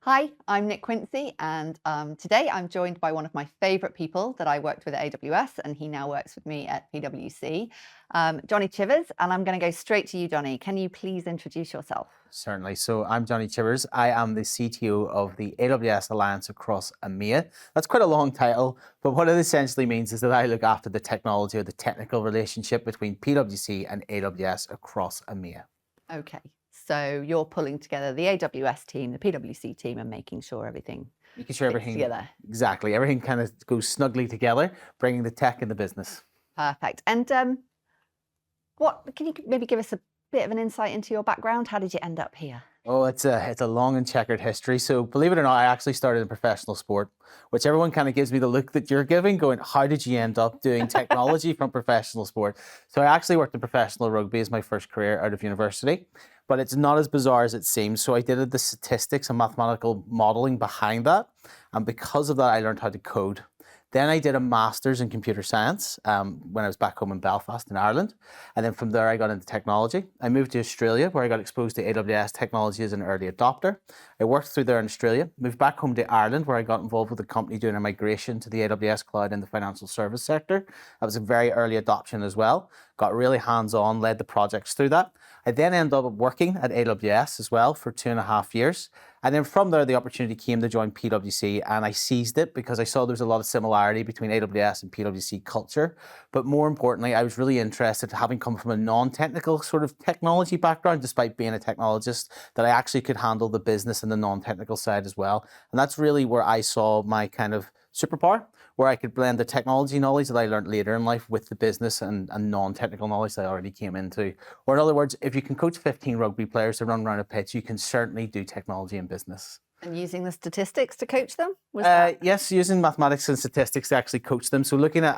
Hi, I'm Nick Quincy, and today I'm joined by one of my favorite people that I worked with at AWS, and he now works with me at PwC, Johnny Chivers. And I'm going to go straight to you, Johnny. Can you please introduce yourself? Certainly. So I'm Johnny Chivers. I am the CTO of the AWS Alliance across EMEA. That's quite a long title, but what it essentially means is that I look after the technology or the technical relationship between PwC and AWS across EMEA. Okay, so you're pulling together the AWS team, the PwC team, and making sure everything Making sure fits everything, together. exactly, everything kind of goes snugly together, bringing the tech and the business. Perfect. And what can you maybe give us a bit of an insight into your background? How did you end up here? Oh, it's a long and checkered history. So believe it or not, I actually started in professional sport, which everyone kind of gives me the look that you're giving, going, how did you end up doing technology from professional sport? So I actually worked in professional rugby as my first career out of university, but it's not as bizarre as it seems. So I did the statistics and mathematical modeling behind that. And because of that, I learned how to code. Then I did a master's in computer science when I was back home in Belfast in Ireland. And then from there, I got into technology. I moved to Australia where I got exposed to AWS technology as an early adopter. I worked through there in Australia, moved back home to Ireland where I got involved with a company doing a migration to the AWS cloud in the financial service sector. That was a very early adoption as well. Got really hands-on, led the projects through that. I then ended up working at AWS as well for 2.5 years. And then from there, the opportunity came to join PwC, and I seized it because I saw there was a lot of similarity between AWS and PwC culture. But more importantly, I was really interested, having come from a non-technical sort of technology background, despite being a technologist, that I actually could handle the business and the non-technical side as well. And that's really where I saw my kind of superpower, where I could blend the technology knowledge that I learned later in life with the business and non-technical knowledge that I already came into. Or in other words, if you can coach 15 rugby players to run around a pitch, you can certainly do technology and business. And using the statistics to coach them? Was that? Yes, using mathematics and statistics to actually coach them. So looking at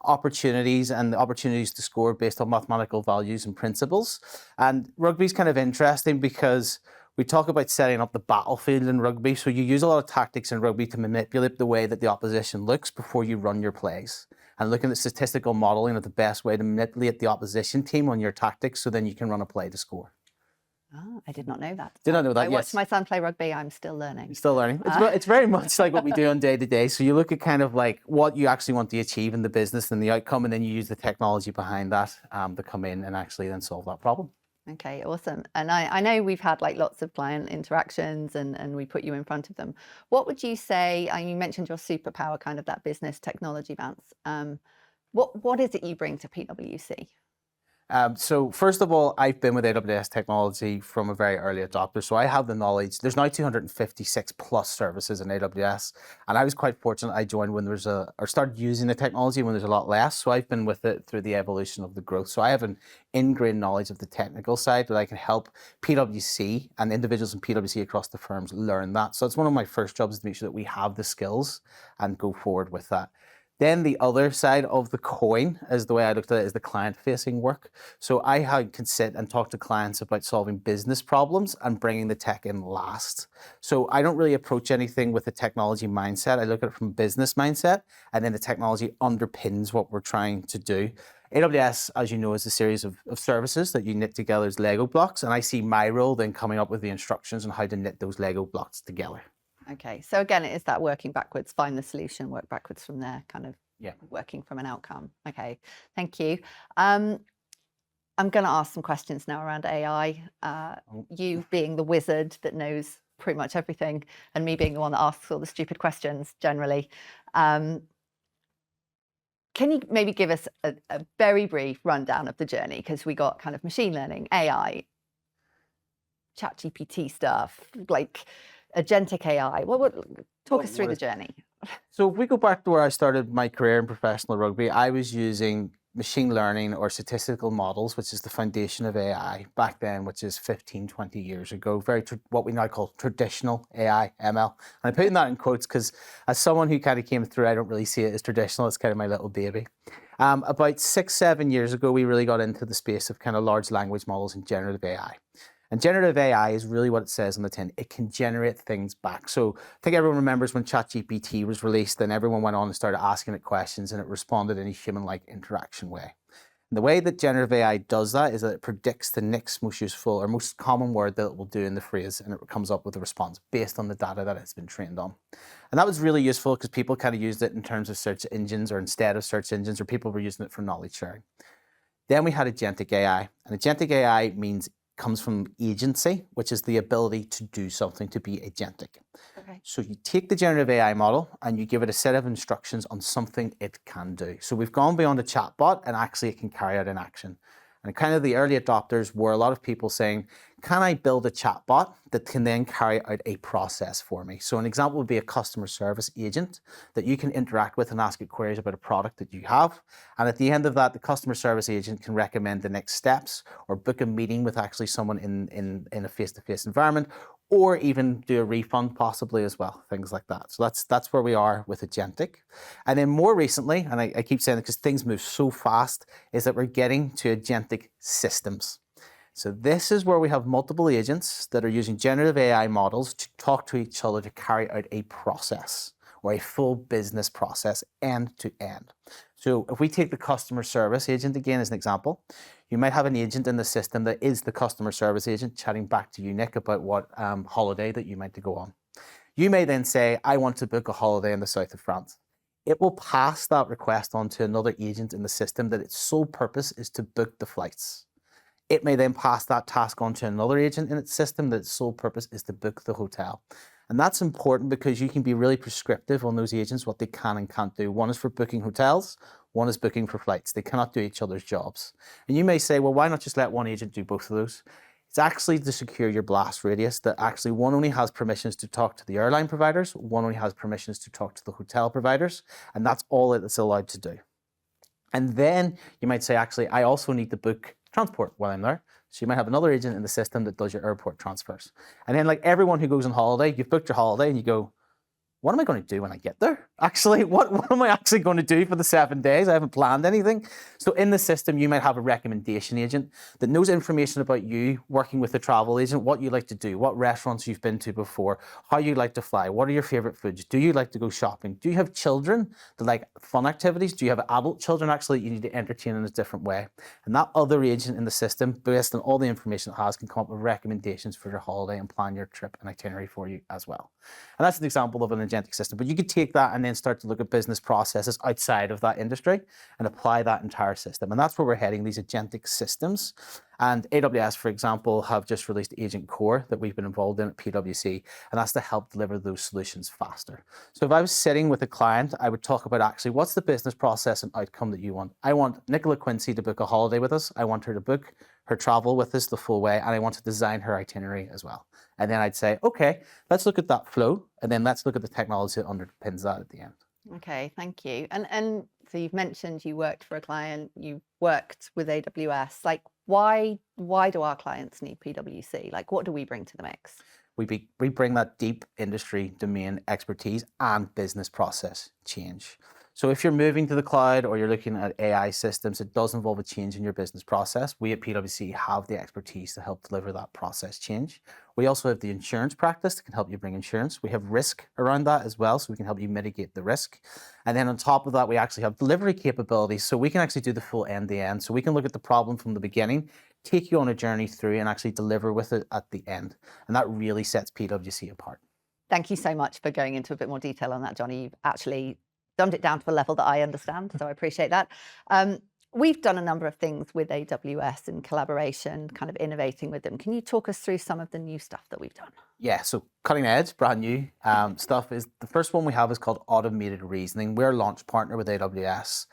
opportunities and the opportunities to score based on mathematical values and principles. And rugby's kind of interesting because we talk about setting up the battlefield in rugby. So you use a lot of tactics in rugby to manipulate the way that the opposition looks before you run your plays. And looking at statistical modeling of the best way to manipulate the opposition team on your tactics so then you can run a play to score. Oh, I did not know that. Did not know that, I watched yes. my son play rugby. I'm still learning. Still learning. It's very much like what we do on day to day. So you look at kind of like what you actually want to achieve in the business and the outcome, and then you use the technology behind that to come in and actually then solve that problem. Okay, awesome. And I know we've had like lots of client interactions and we put you in front of them. What would you say, you mentioned your superpower, kind of that business technology bounce. What is it you bring to PwC? So first of all, I've been with AWS technology from a very early adopter. So I have the knowledge. There's now 256 plus services in AWS. And I was quite fortunate. I joined when or started using the technology when there's a lot less. So I've been with it through the evolution of the growth. So I have an ingrained knowledge of the technical side that I can help PwC and individuals in PwC across the firms learn that. So it's one of my first jobs is to make sure that we have the skills and go forward with that. Then the other side of the coin, is the way I looked at it, is the client-facing work. So can sit and talk to clients about solving business problems and bringing the tech in last. So I don't really approach anything with a technology mindset. I look at it from a business mindset, and then the technology underpins what we're trying to do. AWS, as you know, is a series of services that you knit together as Lego blocks, and I see my role then coming up with the instructions on how to knit those Lego blocks together. Okay, so again, it is that working backwards, find the solution, work backwards from there, kind of Yeah. working from an outcome. Okay, thank you. I'm going to ask some questions now around AI. You being the wizard that knows pretty much everything, and me being the one that asks all the stupid questions generally. Can you maybe give us a very brief rundown of the journey? Because we got kind of machine learning, AI, ChatGPT stuff, like agentic AI. Talk us through the journey. So if we go back to where I started my career in professional rugby, I was using machine learning or statistical models, which is the foundation of AI back then, which is 15, 20 years ago, what we now call traditional AI, ML. And I'm putting that in quotes because as someone who kind of came through, I don't really see it as traditional. It's kind of my little baby. About 6, 7 years ago, we really got into the space of kind of large language models and generative AI. And generative AI is really what it says on the tin. It can generate things back. So I think everyone remembers when ChatGPT was released and everyone went on and started asking it questions and it responded in a human-like interaction way. And the way that generative AI does that is that it predicts the next most useful or most common word that it will do in the phrase, and it comes up with a response based on the data that it's been trained on. And that was really useful because people kind of used it in terms of search engines or instead of search engines, or people were using it for knowledge sharing. Then we had agentic AI, and agentic AI comes from agency, which is the ability to do something, to be agentic. Okay. So you take the generative AI model and you give it a set of instructions on something it can do. So we've gone beyond a chatbot, and actually it can carry out an action. And kind of the early adopters were a lot of people saying, can I build a chatbot that can then carry out a process for me? So an example would be a customer service agent that you can interact with and ask it queries about a product that you have. And at the end of that, the customer service agent can recommend the next steps or book a meeting with actually someone in a face-to-face environment, or even do a refund possibly as well, things like that. So that's where we are with agentic. And then more recently, and I keep saying it because things move so fast, is that we're getting to agentic systems. So this is where we have multiple agents that are using generative AI models to talk to each other to carry out a process or a full business process end to end. So if we take the customer service agent again as an example, you might have an agent in the system that is the customer service agent chatting back to you, Nick, about what holiday that you might to go on. You may then say, I want to book a holiday in the south of France. It will pass that request on to another agent in the system that its sole purpose is to book the flights. It may then pass that task on to another agent in its system that its sole purpose is to book the hotel. And that's important because you can be really prescriptive on those agents, what they can and can't do. One is for booking hotels, one is booking for flights. They cannot do each other's jobs. And you may say, well, why not just let one agent do both of those? It's actually to secure your blast radius, that actually one only has permissions to talk to the airline providers, one only has permissions to talk to the hotel providers, and that's all it's allowed to do. And then you might say, actually, I also need to book transport while I'm there. So you might have another agent in the system that does your airport transfers. And then like everyone who goes on holiday, you've booked your holiday and you go, what am I going to do when I get there? Actually, what am I actually going to do for the 7 days? I haven't planned anything. So in the system, you might have a recommendation agent that knows information about you, working with a travel agent, what you like to do, what restaurants you've been to before, how you like to fly, what are your favorite foods, do you like to go shopping, do you have children that like fun activities, do you have adult children actually that you need to entertain in a different way? And that other agent in the system, based on all the information it has, can come up with recommendations for your holiday and plan your trip and itinerary for you as well. And that's an example of an agentic system. But you could take that and then start to look at business processes outside of that industry and apply that entire system. And that's where we're heading, these agentic systems. And AWS, for example, have just released Agent Core that we've been involved in at PwC, and that's to help deliver those solutions faster. So if I was sitting with a client, I would talk about actually what's the business process and outcome that you want. I want Nicola Quincy to book a holiday with us. I want her to book her travel with us the full way, and I want to design her itinerary as well. And then I'd say, okay, let's look at that flow, and then let's look at the technology that underpins that at the end. Okay, thank you. And so you've mentioned you worked for a client, you worked with AWS. Like, why do our clients need PwC? Like, what do we bring to the mix? We bring that deep industry domain expertise and business process change. So if you're moving to the cloud or you're looking at AI systems, it does involve a change in your business process. We at PwC have the expertise to help deliver that process change. We also have the insurance practice that can help you bring insurance. We have risk around that as well, so we can help you mitigate the risk. And then on top of that, we actually have delivery capabilities, so we can actually do the full end-to-end. So we can look at the problem from the beginning, take you on a journey through, and actually deliver with it at the end. And that really sets PwC apart. Thank you so much for going into a bit more detail on that, Johnny. You've actually dumbed it down to a level that I understand, so I appreciate that. We've done a number of things with AWS in collaboration, kind of innovating with them. Can you talk us through some of the new stuff that we've done? Yeah, so cutting edge, brand new stuff is the first one we have is called automated reasoning. We're a launch partner with AWS.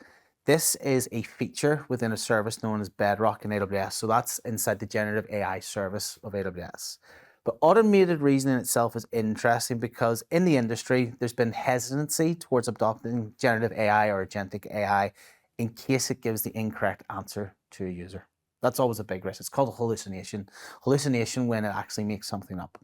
This is a feature within a service known as Bedrock in AWS. So that's inside the generative AI service of AWS. But automated reasoning itself is interesting because in the industry, there's been hesitancy towards adopting generative AI or agentic AI in case it gives the incorrect answer to a user. That's always a big risk. It's called a hallucination. Hallucination when it actually makes something up.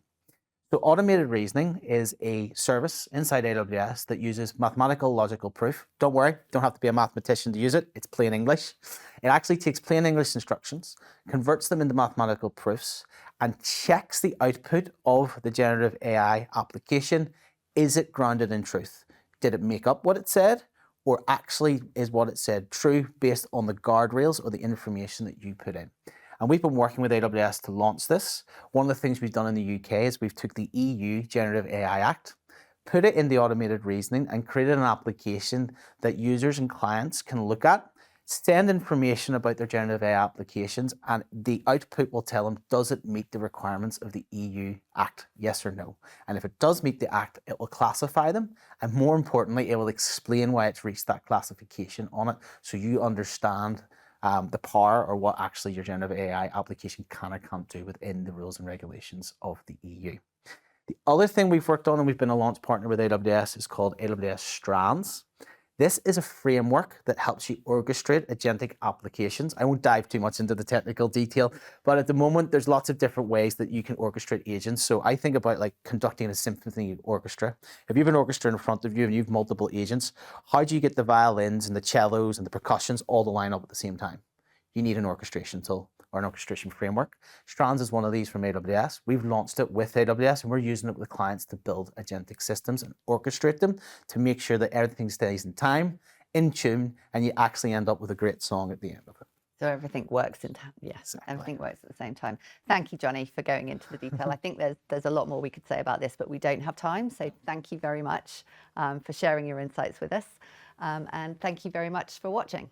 So automated reasoning is a service inside AWS that uses mathematical logical proof. Don't worry, don't have to be a mathematician to use it. It's plain English. It actually takes plain English instructions, converts them into mathematical proofs, and checks the output of the generative AI application. Is it grounded in truth? Did it make up what it said? or actually is what it said true based on the guardrails or the information that you put in? And we've been working with AWS to launch this. One of the things we've done in the UK is we've took the EU Generative AI Act, put it in the automated reasoning, and created an application that users and clients can look at, send information about their generative AI applications, and the output will tell them, does it meet the requirements of the EU Act, yes or no? And if it does meet the Act, it will classify them. And more importantly, it will explain why it's reached that classification on it, so you understand the power or what actually your generative AI application can or can't do within the rules and regulations of the EU. The other thing we've worked on, and we've been a launch partner with AWS, is called AWS Strands. This is a framework that helps you orchestrate agentic applications. I won't dive too much into the technical detail, but at the moment, there's lots of different ways that you can orchestrate agents. So I think about like conducting a symphony orchestra. If you have an orchestra in front of you and you have multiple agents, how do you get the violins and the cellos and the percussions all to line up at the same time? You need an orchestration tool or an orchestration framework. Strands is one of these from AWS. We've launched it with AWS and we're using it with clients to build agentic systems and orchestrate them to make sure that everything stays in time, in tune, and you actually end up with a great song at the end of it. So everything works in time. Yes, exactly. Everything works at the same time. Thank you, Johnny, for going into the detail. I think there's a lot more we could say about this, but we don't have time. So thank you very much for sharing your insights with us. And thank you very much for watching.